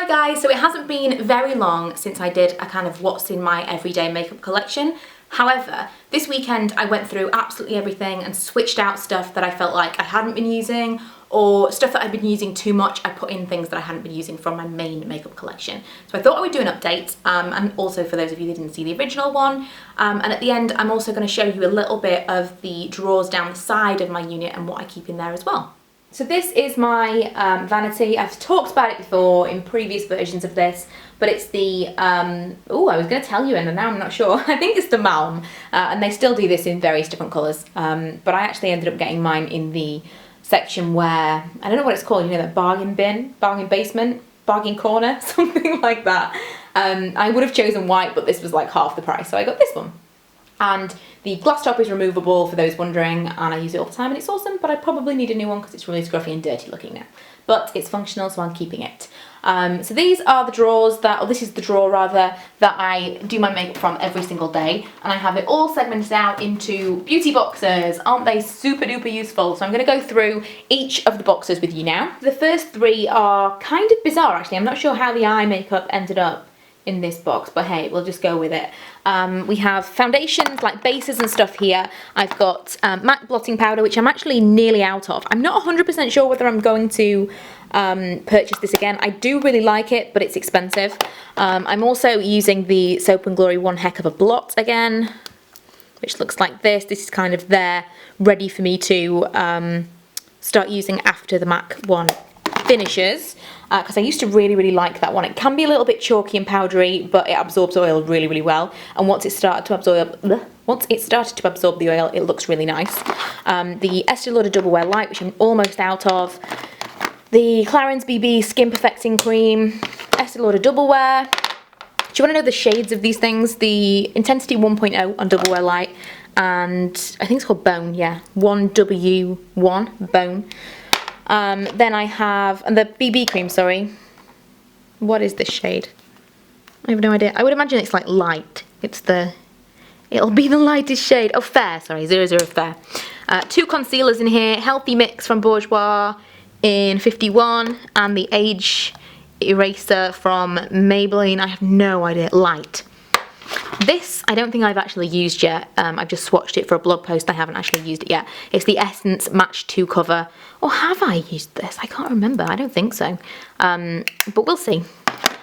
Hi guys, so it hasn't been very long since I did a kind of what's in my everyday makeup collection. However, this weekend I went through absolutely everything and switched out stuff that I felt like I hadn't been using, or stuff that I'd been using too much. I put in things that I hadn't been using from my main makeup collection. So I thought I would do an update, and also for those of you that didn't see the original one. And at the end, I'm also going to show you a little bit of the drawers down the side of my unit and what I keep in there as well. So this is my Vanity. I've talked about it before in previous versions of this, but it's the, oh, I was going to tell you and now I'm not sure. I think it's the Malm, and they still do this in various different colours, but I actually ended up getting mine in the section where, I don't know what it's called, you know, that bargain bin, bargain basement, bargain corner, something like that. I would have chosen white, but this was like half the price, so I got this one. And the glass top is removable for those wondering, and I use it all the time and it's awesome, but I probably need a new one because it's really scruffy and dirty looking now. But it's functional, so I'm keeping it. So these are the drawers that, or this is the drawer rather, that I do my makeup from every single day, and I have it all segmented out into beauty boxes. Aren't they super duper useful? So I'm going to go through each of the boxes with you now. The first three are kind of bizarre actually. I'm not sure how the eye makeup ended up in this box, but hey, we'll just go with it. We have foundations, like bases and stuff here. I've got MAC blotting powder, which I'm actually nearly out of. I'm not 100% sure whether I'm going to purchase this again. I do really like it, but it's expensive. I'm also using the Soap & Glory One Heck of a Blot again, which looks like this. This is kind of there, ready for me to start using after the MAC one finishes, because I used to really like that one. It can be a little bit chalky and powdery, but it absorbs oil really well, and once it started to absorb the oil, it looks really nice. The Estee Lauder Double Wear Light, which I'm almost out of. The Clarins BB Skin Perfecting Cream, Estee Lauder Double Wear. Do you want to know the shades of these things? The Intensity 1.0 on Double Wear Light, and I think it's called Bone, yeah, 1W1 Bone. Then I have, and the BB cream, sorry. What is this shade? I have no idea. I would imagine it's like light. It'll be the lightest shade. Oh, Fair, sorry, 00 Fair. Two concealers in here, Healthy Mix from Bourjois in 51, and the Age Eraser from Maybelline, I have no idea, Light. This, I don't think I've actually used yet. I've just swatched it for a blog post. I haven't actually used it yet. It's the Essence Match 2 cover. Or have I used this? I can't remember. I don't think so. But we'll see.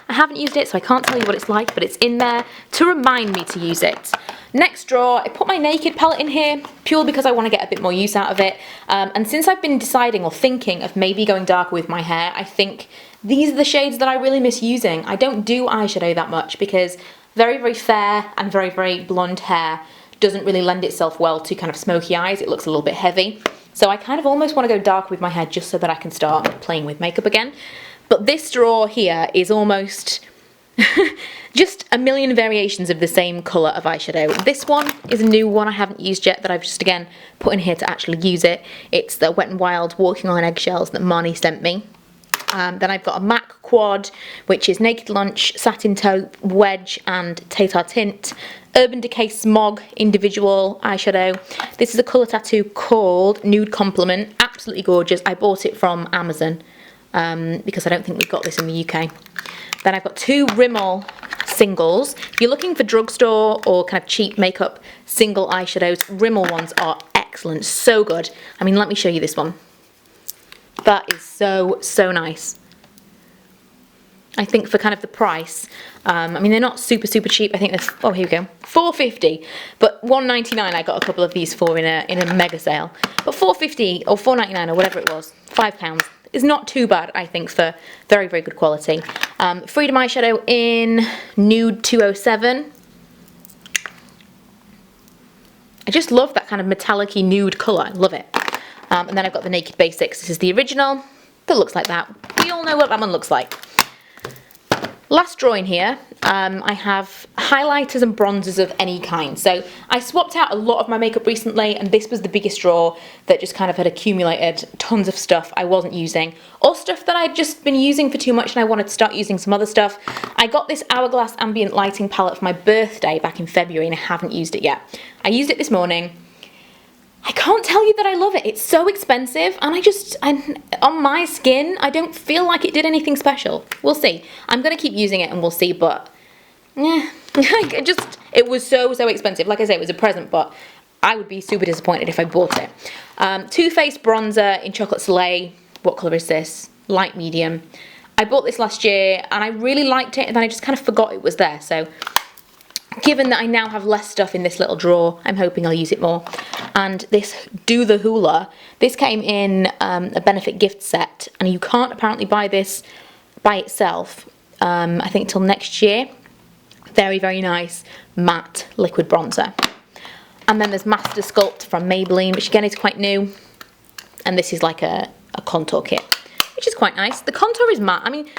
I haven't used it, so I can't tell you what it's like, but it's in there to remind me to use it. Next drawer, I put my Naked palette in here, purely because I want to get a bit more use out of it. And since I've been deciding or thinking of maybe going darker with my hair, I think these are the shades that I really miss using. I don't do eyeshadow that much because very fair and very blonde hair doesn't really lend itself well to kind of smoky eyes. It looks a little bit heavy. So I kind of almost want to go dark with my hair just so that I can start playing with makeup again. But this drawer here is almost just a million variations of the same colour of eyeshadow. This one is a new one I haven't used yet that I've just again put in here to actually use it. It's the Wet n Wild Walking on Eggshells that Marnie sent me. Then I've got a MAC Quad, which is Naked Lunch, Satin Taupe, Wedge, and Tatar Tint. Urban Decay Smog Individual eyeshadow. This is a colour tattoo called Nude Compliment. Absolutely gorgeous. I bought it from Amazon because I don't think we've got this in the UK. Then I've got two Rimmel singles. If you're looking for drugstore or kind of cheap makeup single eyeshadows, Rimmel ones are excellent. So good. I mean, let me show you this one. That is so nice. I think for kind of the price, I mean they're not super cheap. I think they're, oh here we go, $4.50, but $1.99 I got a couple of these for in a mega sale. But $4.50 or $4.99 or whatever it was, £5 is not too bad I think for very good quality. Freedom eyeshadow in Nude 207. I just love that kind of metallic-y nude colour. I love it. And then I've got the Naked Basics. This is the original. That looks like that. We all know what that one looks like. Last drawer in here, I have highlighters and bronzers of any kind. So I swapped out a lot of my makeup recently, and this was the biggest drawer that just kind of had accumulated tons of stuff I wasn't using, or stuff that I'd just been using for too much and I wanted to start using some other stuff. I got this Hourglass Ambient Lighting palette for my birthday back in February and I haven't used it yet. I used it this morning. I can't tell you that I love it. It's so expensive, and on my skin, I don't feel like it did anything special. We'll see. I'm gonna keep using it and we'll see, but yeah, it was so expensive. Like I say, it was a present, but I would be super disappointed if I bought it. Too Faced bronzer in Chocolate Soleil. What color is this? Light medium. I bought this last year and I really liked it, and then I just kind of forgot it was there. So given that I now have less stuff in this little drawer, I'm hoping I'll use it more. And this Do the Hoola, this came in a benefit gift set, and you can't apparently buy this by itself, I think till next year. Very, very nice matte liquid bronzer. And then there's Master Sculpt from Maybelline, which again is quite new. And this is like a contour kit, which is quite nice. The contour is matte. I mean,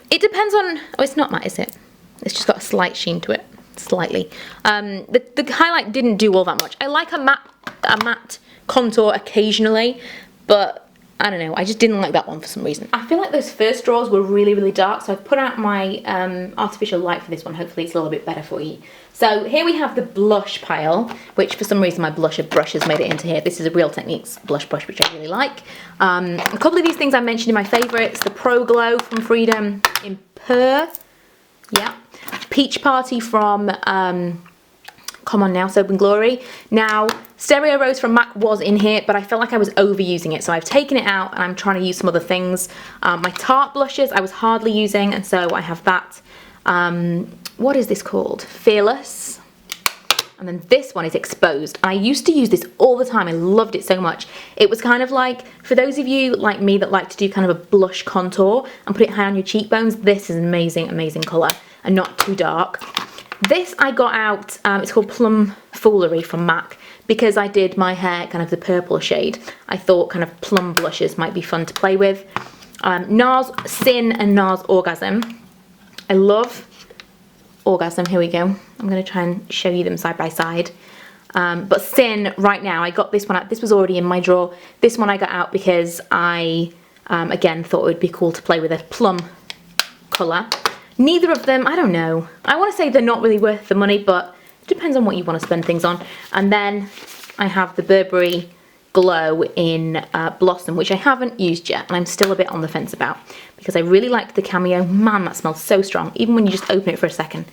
it depends on, oh, it's not matte, is it? It's just got a slight sheen to it. Slightly. The highlight didn't do all that much. I like a matte contour occasionally, but I don't know, I just didn't like that one for some reason. I feel like those first draws were really, really dark, so I've put out my artificial light for this one. Hopefully it's a little bit better for you. So here we have the blush pile, which for some reason my blusher brush has made it into here. This is a Real Techniques blush brush, which I really like. A couple of these things I mentioned in my favourites. The Pro Glow from Freedom in Pear. Yeah. Peach Party from Come On Now, Soap and Glory. Now, Stereo Rose from MAC was in here, but I felt like I was overusing it, so I've taken it out and I'm trying to use some other things. My Tarte blushes I was hardly using, and so I have that. What is this called? Fearless. And then this one is Exposed. I used to use this all the time. I loved it so much. It was kind of like, for those of you like me that like to do kind of a blush contour and put it high on your cheekbones, this is an amazing, amazing colour and not too dark. This I got out, it's called Plum Foolery from MAC, because I did my hair kind of the purple shade. I thought kind of plum blushes might be fun to play with. NARS Sin and NARS Orgasm. I love Orgasm, here we go. I'm going to try and show you them side by side. But Sin, right now, I got this one out. This was already in my drawer. This one I got out because I, again, thought it would be cool to play with a plum colour. Neither of them, I don't know. I want to say they're not really worth the money, but it depends on what you want to spend things on. And then I have the Burberry Glow in Blossom, which I haven't used yet, and I'm still a bit on the fence about, because I really liked the Cameo. Man, that smells so strong, even when you just open it for a second.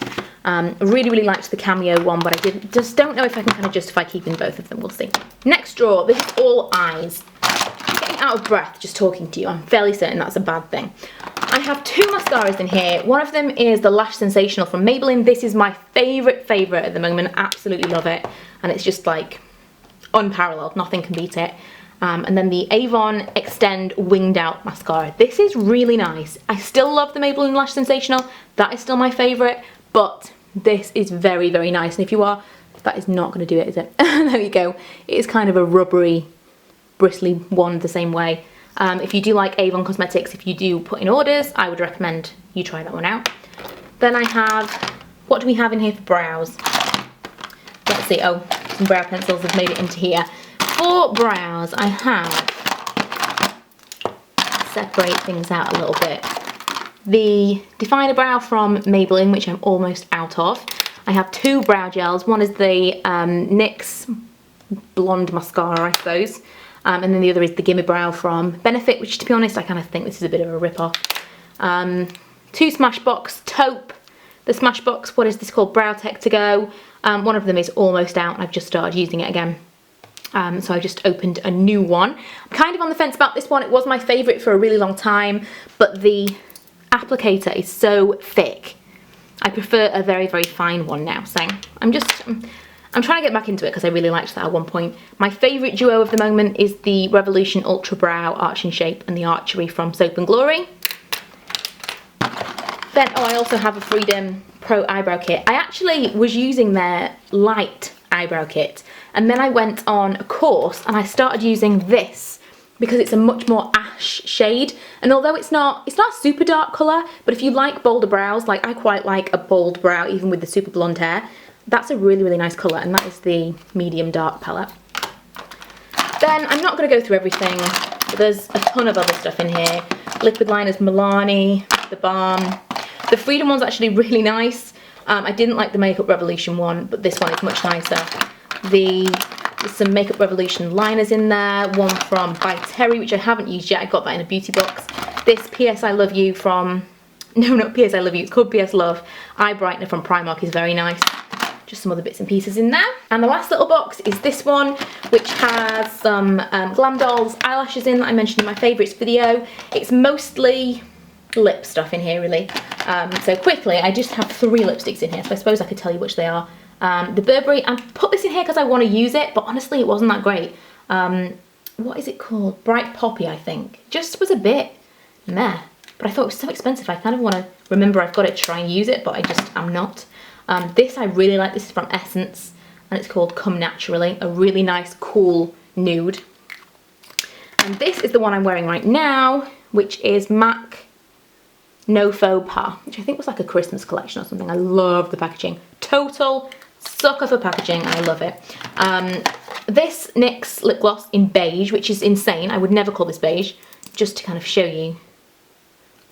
Really, really liked the Cameo one, but I just don't know if I can kind of justify keeping both of them. We'll see. Next drawer, this is all eyes. I'm getting out of breath just talking to you. I'm fairly certain that's a bad thing. I have two mascaras in here. One of them is the Lash Sensational from Maybelline. This is my favourite at the moment. Absolutely love it. And it's just like unparalleled. Nothing can beat it. And then the Avon Extend Winged Out Mascara. This is really nice. I still love the Maybelline Lash Sensational. That is still my favourite. But this is very, very nice. And if you are, that is not going to do it, is it? There you go. It is kind of a rubbery, bristly one the same way. If you do like Avon Cosmetics, if you do put in orders, I would recommend you try that one out. Then I have, what do we have in here for brows? Let's see, oh, some brow pencils have made it into here. For brows, I have, separate things out a little bit. The Definer Brow from Maybelline, which I'm almost out of. I have two brow gels. One is the NYX Blonde Mascara, I suppose. And then the other is the Gimme Brow from Benefit, which to be honest, I kind of think this is a bit of a rip-off. Two Smashbox Taupe. The Smashbox, what is this called? Brow Tech To Go. One of them is almost out and I've just started using it again. So I just opened a new one. I'm kind of on the fence about this one. It was my favourite for a really long time, but the applicator is so thick. I prefer a very, very fine one now. So I'm trying to get back into it because I really liked that at one point. My favourite duo of the moment is the Revolution Ultra Brow Arch and Shape and the Archery from Soap and Glory. Then, oh, I also have a Freedom Pro Eyebrow Kit. I actually was using their light eyebrow kit, and then I went on a course and I started using this because it's a much more ash shade. And although it's not a super dark colour, but if you like bolder brows, like I quite like a bold brow even with the super blonde hair, that's a really, really nice colour, and that is the medium dark palette. Then, I'm not going to go through everything, but there's a ton of other stuff in here. Liquid liners, Milani, the Balm. The Freedom one's actually really nice. I didn't like the Makeup Revolution one, but this one is much nicer. The There's some Makeup Revolution liners in there. One from By Terry, which I haven't used yet. I got that in a beauty box. This PS I Love You from... No, not PS I Love You. It's called PS Love. Eye Brightener from Primark is very nice. Just some other bits and pieces in there. And the last little box is this one, which has some Glam Dolls eyelashes in that I mentioned in my favourites video. It's mostly lip stuff in here, really. So quickly, I just have 3 lipsticks in here, so I suppose I could tell you which they are. The Burberry, I put this in here because I want to use it, but honestly, it wasn't that great. What is it called? Bright Poppy, I think. Just was a bit meh. But I thought it was so expensive, I kind of want to remember I've got to try and use it, but I just am not. This I really like. This is from Essence, and it's called Come Naturally. A really nice, cool nude. And this is the one I'm wearing right now, which is MAC No Faux Pas, which I think was like a Christmas collection or something. I love the packaging. Total sucker for packaging. I love it. This NYX lip gloss in beige, which is insane. I would never call this beige, just to kind of show you.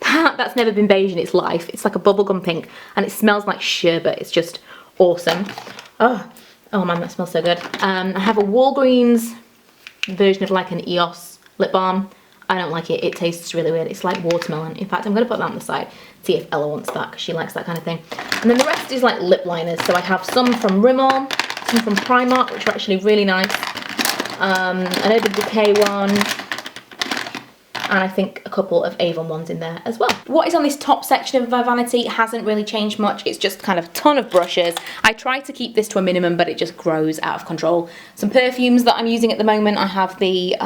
That's never been beige in its life. It's like a bubblegum pink and it smells like sherbet. It's just awesome. Oh man, that smells so good. I have a Walgreens version of like an EOS lip balm. I don't like it. It tastes really weird. It's like watermelon. In fact, I'm going to put that on the side, see if Ella wants that because she likes that kind of thing. And then the rest is like lip liners. So I have some from Rimmel, some from Primark, which are actually really nice. An Eau de Bouquet one. And I think a couple of Avon ones in there as well. What is on this top section of my vanity hasn't really changed much. It's just kind of a ton of brushes. I try to keep this to a minimum, but it just grows out of control. Some perfumes that I'm using at the moment. I have the,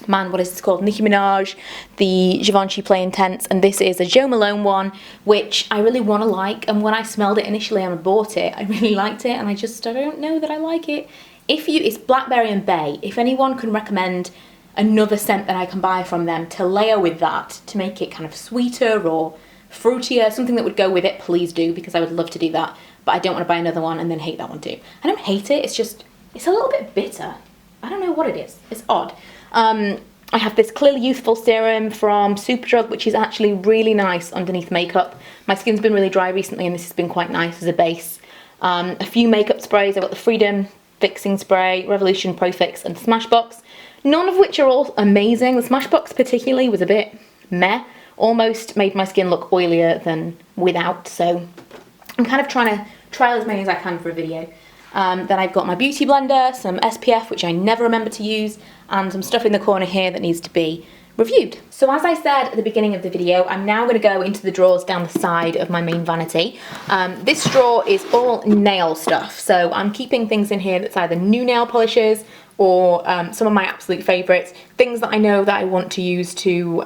what is this called? Nicki Minaj, the Givenchy Play Intense, and this is a Jo Malone one, which I really want to like. And when I smelled it initially and I bought it, I really liked it, and I don't know that I like it. It's Blackberry and Bay. If anyone can recommend another scent that I can buy from them to layer with that to make it kind of sweeter or fruitier, something that would go with it, please do, because I would love to do that. But I don't want to buy another one and then hate that one too. I don't hate it, it's a little bit bitter. I don't know what it is. It's odd. I have this Clearly Youthful serum from Superdrug, which is actually really nice underneath makeup. My skin's been really dry recently and this has been quite nice as a base. A few makeup sprays. I've got the Freedom Fixing Spray, Revolution Pro Fix and Smashbox. None of which are all amazing. The Smashbox particularly was a bit meh. Almost made my skin look oilier than without. So I'm kind of trying to trial as many as I can for a video. Then I've got my beauty blender, some SPF, which I never remember to use, and some stuff in the corner here that needs to be reviewed. So as I said at the beginning of the video, I'm now going to go into the drawers down the side of my main vanity. This drawer is all nail stuff. So I'm keeping things in here that's either new nail polishes or some of my absolute favourites, things that I know that I want to use to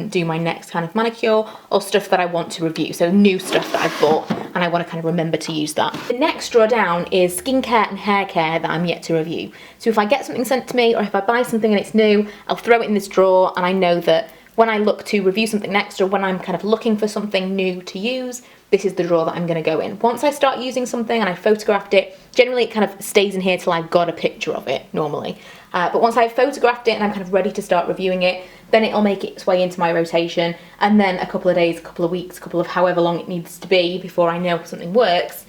do my next kind of manicure, or stuff that I want to review, so new stuff that I've bought and I want to kind of remember to use that. The next drawer down is skincare and hair care that I'm yet to review. So if I get something sent to me or if I buy something and it's new, I'll throw it in this drawer, and I know that when I look to review something next, or when I'm kind of looking for something new to use, this is the drawer that I'm going to go in. Once I start using something and I photographed it, generally it kind of stays in here till I've got a picture of it, normally. But once I've photographed it and I'm kind of ready to start reviewing it, then it'll make its way into my rotation, and then a couple of days, a couple of weeks, a couple of however long it needs to be before I know something works,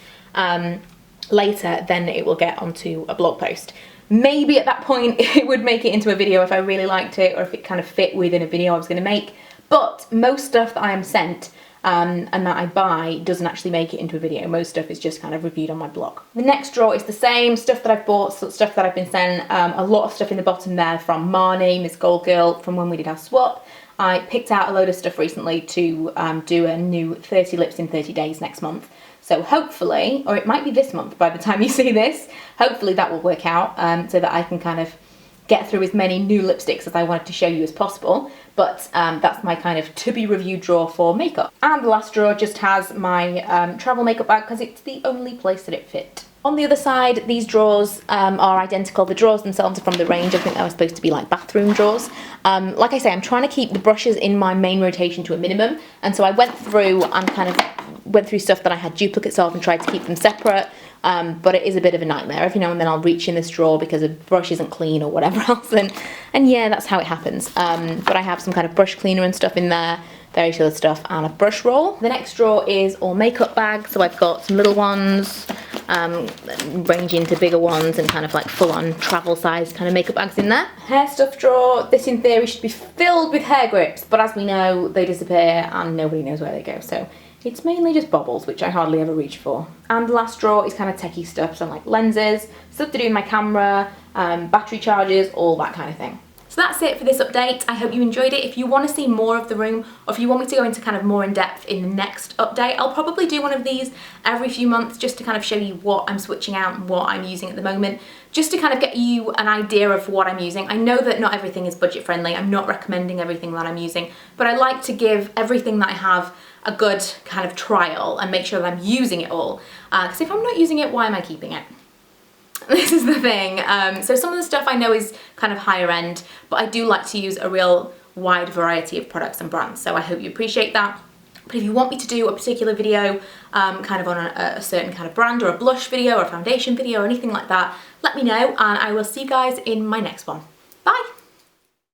later, then it will get onto a blog post. Maybe at that point it would make it into a video if I really liked it, or if it kind of fit within a video I was going to make. But most stuff that I am sent and that I buy doesn't actually make it into a video. Most stuff is just kind of reviewed on my blog. The next drawer is the same, stuff that I've bought, stuff that I've been sent, a lot of stuff in the bottom there from Marnie, Miss Gold Girl, from when we did our swap. I picked out a load of stuff recently to do a new 30 lips in 30 days next month. So hopefully, or it might be this month by the time you see this, hopefully that will work out so that I can kind of get through as many new lipsticks as I wanted to show you as possible. But that's my kind of to be reviewed drawer for makeup. And the last drawer just has my travel makeup bag because it's the only place that it fit. On the other side, these drawers are identical. The drawers themselves are from the range. I think they were supposed to be like bathroom drawers. Like I say, I'm trying to keep the brushes in my main rotation to a minimum. And so I went through and kind of went through stuff that I had duplicates of and tried to keep them separate. But it is a bit of a nightmare. Every now and then I'll reach in this drawer because a brush isn't clean or whatever else. And yeah, that's how it happens. But I have some kind of brush cleaner and stuff in there, various other stuff, and a brush roll. The next drawer is all makeup bags. So I've got some little ones, ranging to bigger ones and kind of like full-on travel size kind of makeup bags in there. Hair stuff drawer, this in theory should be filled with hair grips, but as we know, they disappear and nobody knows where they go, so it's mainly just bobbles, which I hardly ever reach for. And the last drawer is kind of techie stuff, so like lenses, stuff to do with my camera, battery chargers, all that kind of thing. So that's it for this update. I hope you enjoyed it. If you want to see more of the room, or if you want me to go into kind of more in depth in the next update, I'll probably do one of these every few months just to kind of show you what I'm switching out and what I'm using at the moment, just to kind of get you an idea of what I'm using. I know that not everything is budget friendly. I'm not recommending everything that I'm using, but I like to give everything that I have a good kind of trial and make sure that I'm using it all. Because if I'm not using it, why am I keeping it? This is the thing. So some of the stuff I know is kind of higher end, but I do like to use a real wide variety of products and brands, so I hope you appreciate that. But if you want me to do a particular video kind of on a certain kind of brand, or a blush video or a foundation video or anything like that, let me know, and I will see you guys in my next one. Bye!